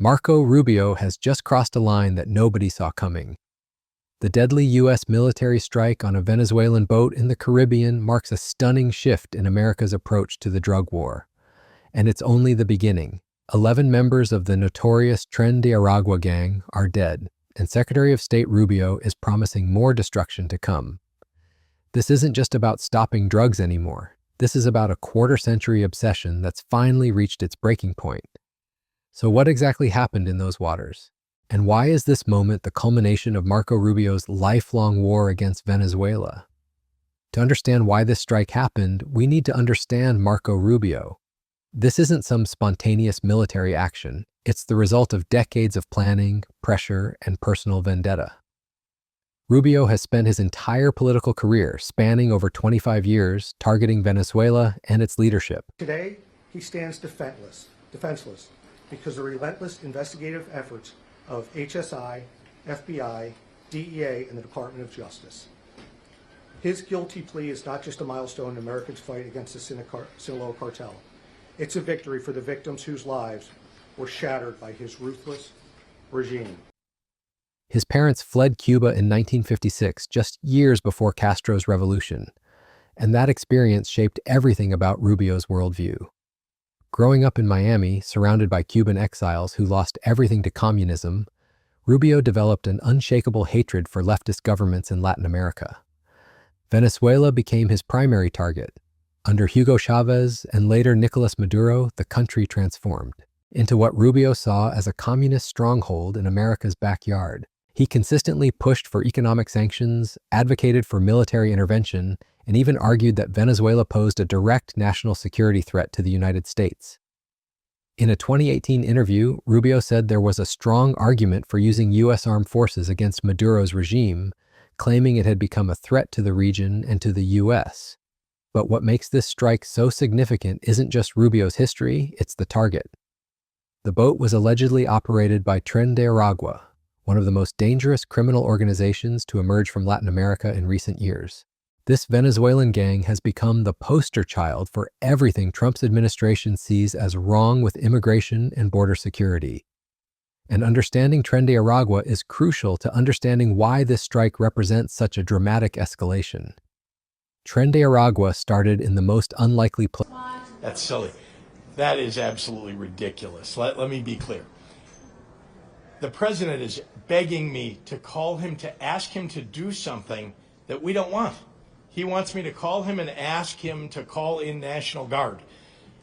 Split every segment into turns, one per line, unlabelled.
Marco Rubio has just crossed a line that nobody saw coming. The deadly U.S. military strike on a Venezuelan boat in the Caribbean marks a stunning shift in America's approach to the drug war. And it's only the beginning. 11 members of the notorious Tren de Aragua gang are dead, and Secretary of State Rubio is promising more destruction to come. This isn't just about stopping drugs anymore. This is about a quarter-century obsession that's finally reached its breaking point. So what exactly happened in those waters? And why is this moment the culmination of Marco Rubio's lifelong war against Venezuela? To understand why this strike happened, we need to understand Marco Rubio. This isn't some spontaneous military action. It's the result of decades of planning, pressure, and personal vendetta. Rubio has spent his entire political career, spanning over 25 years, targeting Venezuela and its leadership.
Today, he stands defenseless because the relentless investigative efforts of HSI, FBI, DEA, and the Department of Justice. His guilty plea is not just a milestone in Americans' fight against the Sinaloa cartel. It's a victory for the victims whose lives were shattered by his ruthless regime.
His parents fled Cuba in 1956, just years before Castro's revolution, and that experience shaped everything about Rubio's worldview. Growing up in Miami, surrounded by Cuban exiles who lost everything to communism, Rubio developed an unshakable hatred for leftist governments in Latin America. Venezuela became his primary target. Under Hugo Chavez and later Nicolas Maduro, the country transformed into what Rubio saw as a communist stronghold in America's backyard. He consistently pushed for economic sanctions, advocated for military intervention, and even argued that Venezuela posed a direct national security threat to the United States. In a 2018 interview, Rubio said there was a strong argument for using U.S. armed forces against Maduro's regime, claiming it had become a threat to the region and to the U.S. But what makes this strike so significant isn't just Rubio's history, it's the target. The boat was allegedly operated by Tren de Aragua, one of the most dangerous criminal organizations to emerge from Latin America in recent years. This Venezuelan gang has become the poster child for everything Trump's administration sees as wrong with immigration and border security. And understanding Tren de Aragua is crucial to understanding why this strike represents such a dramatic escalation. Tren de Aragua started in the most unlikely place.
That's silly. That is absolutely ridiculous. Let me be clear. The president is begging me to call him to ask him to do something that we don't want. He wants me to call him and ask him to call in National Guard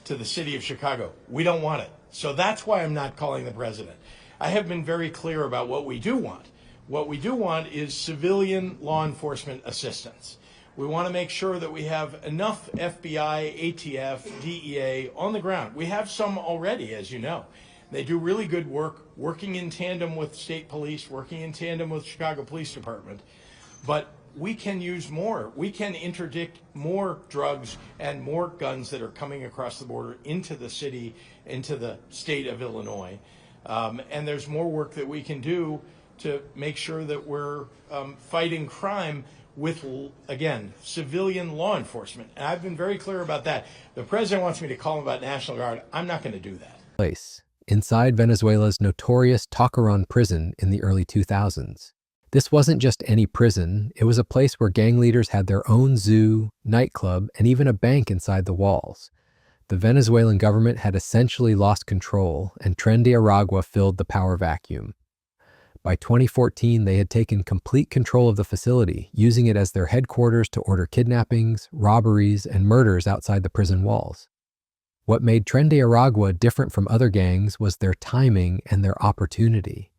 to the city of Chicago. We don't want it. So that's why I'm not calling the president. I have been very clear about what we do want. What we do want is civilian law enforcement assistance. We want to make sure that we have enough FBI, ATF, DEA on the ground. We have some already, as you know. They do really good work, working in tandem with state police, working in tandem with Chicago Police Department. But we can use more. We can interdict more drugs and more guns that are coming across the border into the city, into the state of Illinois. And there's more work that we can do to make sure that we're fighting crime with, again, civilian law enforcement. And I've been very clear about that. The president wants me to call him about National Guard. I'm not going to do that.
Inside Venezuela's notorious Tacaron prison in the early 2000s. This wasn't just any prison, it was a place where gang leaders had their own zoo, nightclub, and even a bank inside the walls. The Venezuelan government had essentially lost control, and Tren de Aragua filled the power vacuum. By 2014, they had taken complete control of the facility, using it as their headquarters to order kidnappings, robberies, and murders outside the prison walls. What made Tren de Aragua different from other gangs was their timing and their opportunity.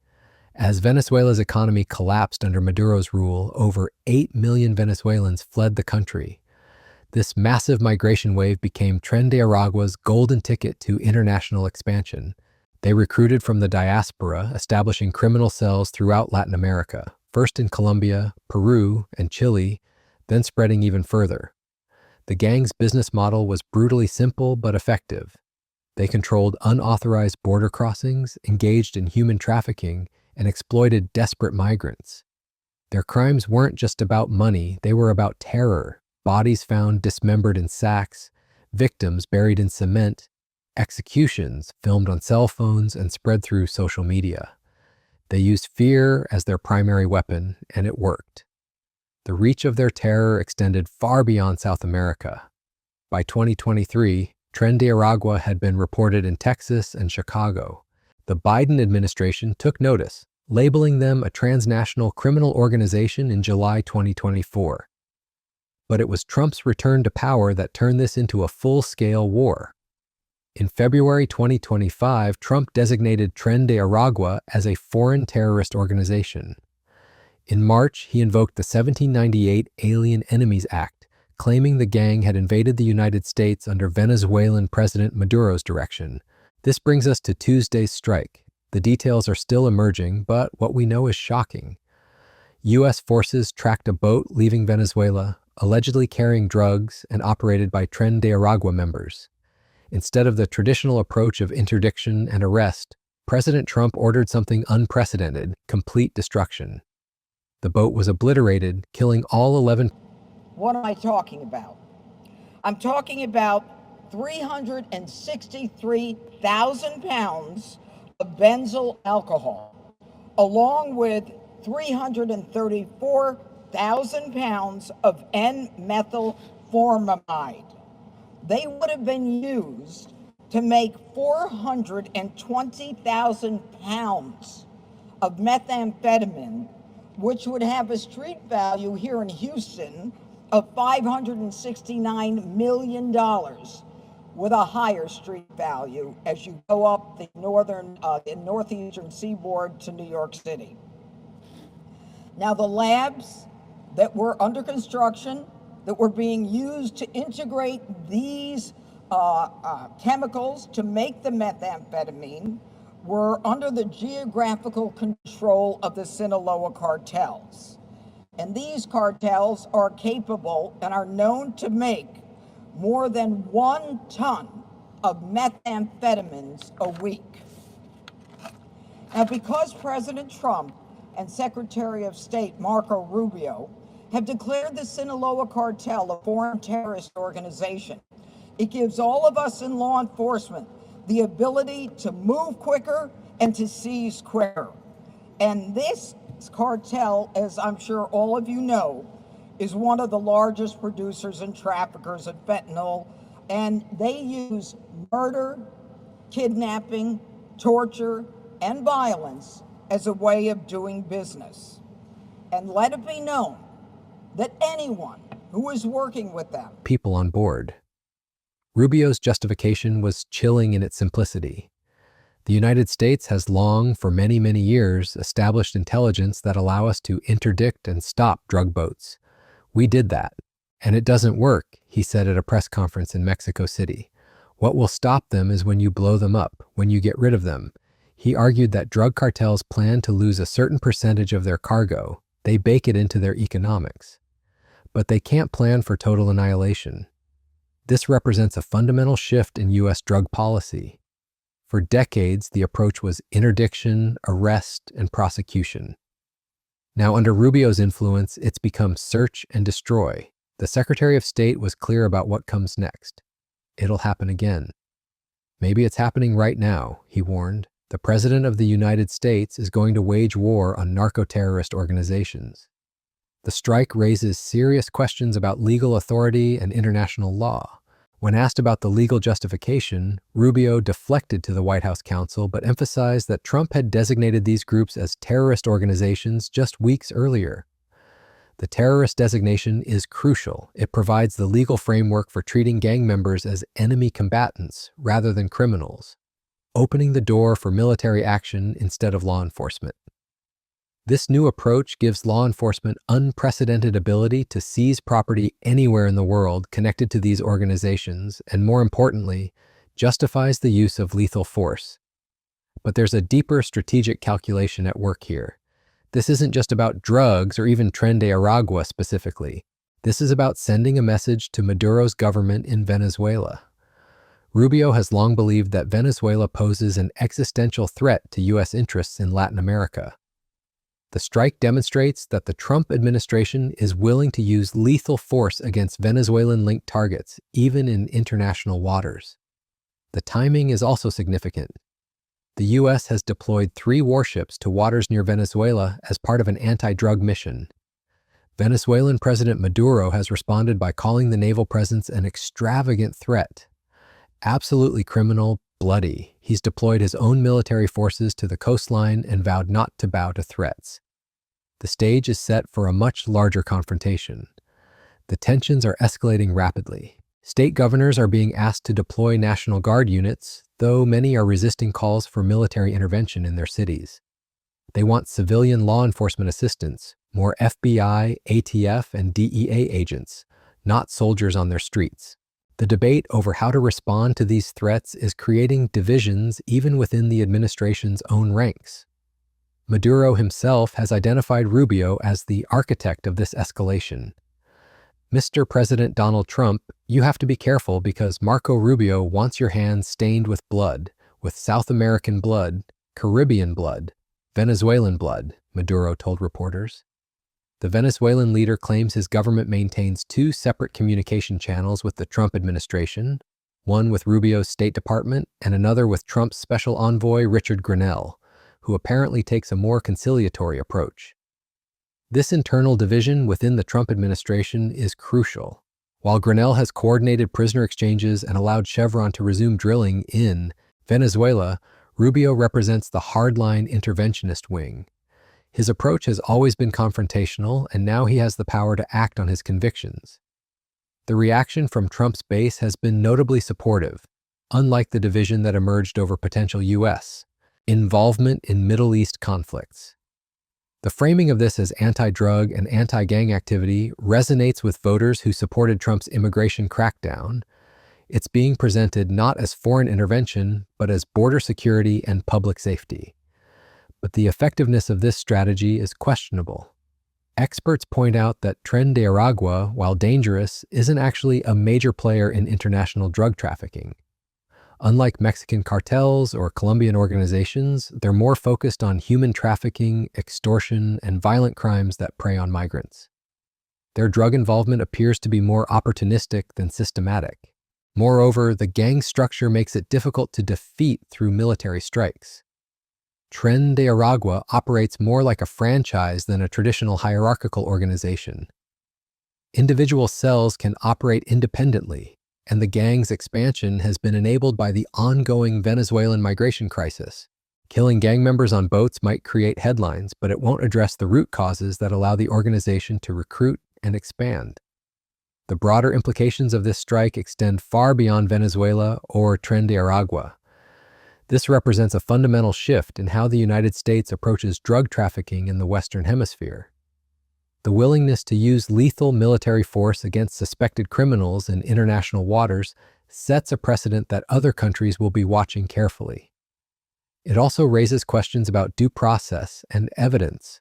As Venezuela's economy collapsed under Maduro's rule, over 8 million Venezuelans fled the country. This massive migration wave became Tren de Aragua's golden ticket to international expansion. They recruited from the diaspora, establishing criminal cells throughout Latin America, first in Colombia, Peru, and Chile, then spreading even further. The gang's business model was brutally simple but effective. They controlled unauthorized border crossings, engaged in human trafficking, and exploited desperate migrants. Their crimes weren't just about money, they were about terror, bodies found dismembered in sacks, victims buried in cement, executions filmed on cell phones and spread through social media. They used fear as their primary weapon, and it worked. The reach of their terror extended far beyond South America. By 2023, Tren de Aragua had been reported in Texas and Chicago. The Biden administration took notice, labeling them a transnational criminal organization in July 2024. But it was Trump's return to power that turned this into a full-scale war. In February 2025, Trump designated Tren de Aragua as a foreign terrorist organization. In March, he invoked the 1798 Alien Enemies Act, claiming the gang had invaded the United States under Venezuelan President Maduro's direction. This brings us to Tuesday's strike. The details are still emerging, but what we know is shocking. U.S. forces tracked a boat leaving Venezuela, allegedly carrying drugs and operated by Tren de Aragua members. Instead of the traditional approach of interdiction and arrest, President Trump ordered something unprecedented: complete destruction. The boat was obliterated, killing all 11.
What am I talking about? I'm talking about 363,000 pounds of benzyl alcohol, along with 334,000 pounds of N-methylformamide. They would have been used to make 420,000 pounds of methamphetamine, which would have a street value here in Houston of $569 million, with a higher street value as you go up the northeastern seaboard to New York City. Now, the labs that were under construction, that were being used to integrate these chemicals to make the methamphetamine, were under the geographical control of the Sinaloa cartels. And these cartels are capable and are known to make more than 1 ton of methamphetamines a week. Now, because President Trump and Secretary of State Marco Rubio have declared the Sinaloa cartel a foreign terrorist organization, it gives all of us in law enforcement the ability to move quicker and to seize quicker. And this cartel, as I'm sure all of you know, is one of the largest producers and traffickers of fentanyl, and they use murder, kidnapping, torture, and violence as a way of doing business. And let it be known that anyone who is working with them,
People on board. Rubio's justification was chilling in its simplicity. The United States has long, for many, many years, established intelligence that allow us to interdict and stop drug boats. We did that. And it doesn't work, he said at a press conference in Mexico City. What will stop them is when you blow them up, when you get rid of them. He argued that drug cartels plan to lose a certain percentage of their cargo. They bake it into their economics. But they can't plan for total annihilation. This represents a fundamental shift in U.S. drug policy. For decades, the approach was interdiction, arrest, and prosecution. Now, under Rubio's influence, it's become search and destroy. The Secretary of State was clear about what comes next. It'll happen again. Maybe it's happening right now, he warned. The President of the United States is going to wage war on narco-terrorist organizations. The strike raises serious questions about legal authority and international law. When asked about the legal justification, Rubio deflected to the White House counsel but emphasized that Trump had designated these groups as terrorist organizations just weeks earlier. The terrorist designation is crucial. It provides the legal framework for treating gang members as enemy combatants rather than criminals, opening the door for military action instead of law enforcement. This new approach gives law enforcement unprecedented ability to seize property anywhere in the world connected to these organizations and, more importantly, justifies the use of lethal force. But there's a deeper strategic calculation at work here. This isn't just about drugs or even Tren de Aragua specifically. This is about sending a message to Maduro's government in Venezuela. Rubio has long believed that Venezuela poses an existential threat to U.S. interests in Latin America. The strike demonstrates that the Trump administration is willing to use lethal force against Venezuelan-linked targets, even in international waters. The timing is also significant. The U.S. has deployed 3 warships to waters near Venezuela as part of an anti-drug mission. Venezuelan President Maduro has responded by calling the naval presence an extravagant threat. Absolutely criminal, bloody. He's deployed his own military forces to the coastline and vowed not to bow to threats. The stage is set for a much larger confrontation. The tensions are escalating rapidly. State governors are being asked to deploy National Guard units, though many are resisting calls for military intervention in their cities. They want civilian law enforcement assistance, more FBI, ATF, and DEA agents, not soldiers on their streets. The debate over how to respond to these threats is creating divisions even within the administration's own ranks. Maduro himself has identified Rubio as the architect of this escalation. Mr. President Donald Trump, you have to be careful because Marco Rubio wants your hands stained with blood, with South American blood, Caribbean blood, Venezuelan blood, Maduro told reporters. The Venezuelan leader claims his government maintains 2 separate communication channels with the Trump administration, one with Rubio's State Department and another with Trump's special envoy Richard Grenell, who apparently takes a more conciliatory approach. This internal division within the Trump administration is crucial. While Grenell has coordinated prisoner exchanges and allowed Chevron to resume drilling in Venezuela, Rubio represents the hardline interventionist wing. His approach has always been confrontational, and now he has the power to act on his convictions. The reaction from Trump's base has been notably supportive, unlike the division that emerged over potential U.S. involvement in Middle East conflicts. The framing of this as anti-drug and anti-gang activity resonates with voters who supported Trump's immigration crackdown. It's being presented not as foreign intervention, but as border security and public safety. But the effectiveness of this strategy is questionable. Experts point out that Tren de Aragua, while dangerous, isn't actually a major player in international drug trafficking. Unlike Mexican cartels or Colombian organizations, they're more focused on human trafficking, extortion, and violent crimes that prey on migrants. Their drug involvement appears to be more opportunistic than systematic. Moreover, the gang structure makes it difficult to defeat through military strikes. Tren de Aragua operates more like a franchise than a traditional hierarchical organization. Individual cells can operate independently, and the gang's expansion has been enabled by the ongoing Venezuelan migration crisis. Killing gang members on boats might create headlines, but it won't address the root causes that allow the organization to recruit and expand. The broader implications of this strike extend far beyond Venezuela or Tren de Aragua. This represents a fundamental shift in how the United States approaches drug trafficking in the Western Hemisphere. The willingness to use lethal military force against suspected criminals in international waters sets a precedent that other countries will be watching carefully. It also raises questions about due process and evidence.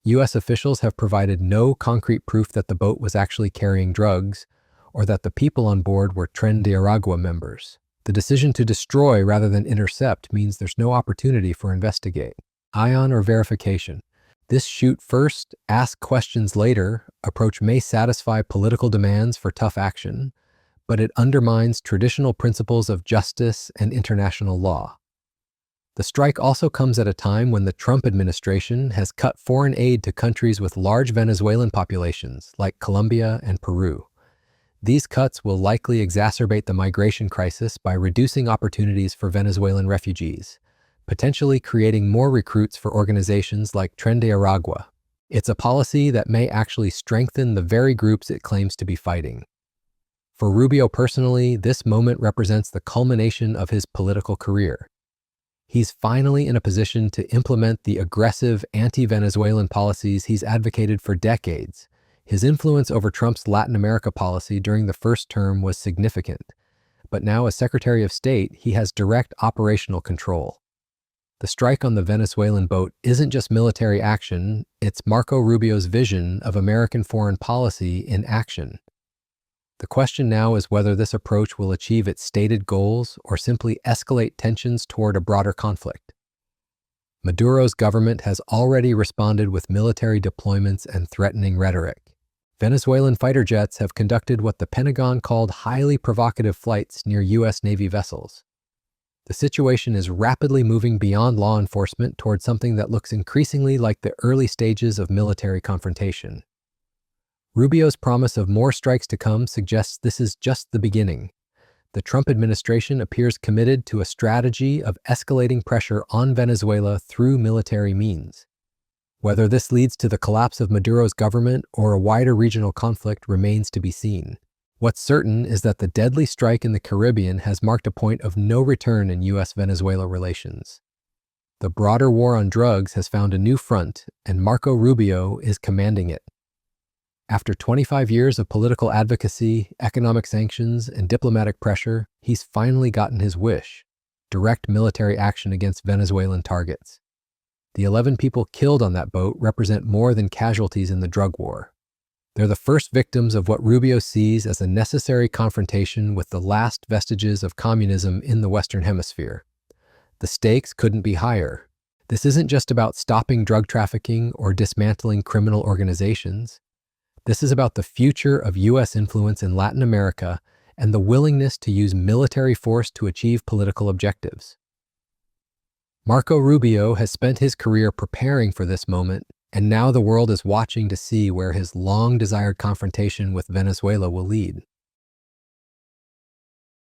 U.S. officials have provided no concrete proof that the boat was actually carrying drugs or that the people on board were Tren de Aragua members. The decision to destroy rather than intercept means there's no opportunity for investigate, ion, or verification. This shoot first, ask questions later approach may satisfy political demands for tough action, but it undermines traditional principles of justice and international law. The strike also comes at a time when the Trump administration has cut foreign aid to countries with large Venezuelan populations like Colombia and Peru. These cuts will likely exacerbate the migration crisis by reducing opportunities for Venezuelan refugees, potentially creating more recruits for organizations like Tren de Aragua. It's a policy that may actually strengthen the very groups it claims to be fighting. For Rubio personally, this moment represents the culmination of his political career. He's finally in a position to implement the aggressive anti-Venezuelan policies he's advocated for decades. His influence over Trump's Latin America policy during the first term was significant, but now as Secretary of State, he has direct operational control. The strike on the Venezuelan boat isn't just military action, it's Marco Rubio's vision of American foreign policy in action. The question now is whether this approach will achieve its stated goals or simply escalate tensions toward a broader conflict. Maduro's government has already responded with military deployments and threatening rhetoric. Venezuelan fighter jets have conducted what the Pentagon called highly provocative flights near U.S. Navy vessels. The situation is rapidly moving beyond law enforcement toward something that looks increasingly like the early stages of military confrontation. Rubio's promise of more strikes to come suggests this is just the beginning. The Trump administration appears committed to a strategy of escalating pressure on Venezuela through military means. Whether this leads to the collapse of Maduro's government or a wider regional conflict remains to be seen. What's certain is that the deadly strike in the Caribbean has marked a point of no return in U.S.-Venezuela relations. The broader war on drugs has found a new front, and Marco Rubio is commanding it. After 25 years of political advocacy, economic sanctions, and diplomatic pressure, he's finally gotten his wish: direct military action against Venezuelan targets. The 11 people killed on that boat represent more than casualties in the drug war. They're the first victims of what Rubio sees as a necessary confrontation with the last vestiges of communism in the Western Hemisphere. The stakes couldn't be higher. This isn't just about stopping drug trafficking or dismantling criminal organizations. This is about the future of U.S. influence in Latin America and the willingness to use military force to achieve political objectives. Marco Rubio has spent his career preparing for this moment, and now the world is watching to see where his long-desired confrontation with Venezuela will lead.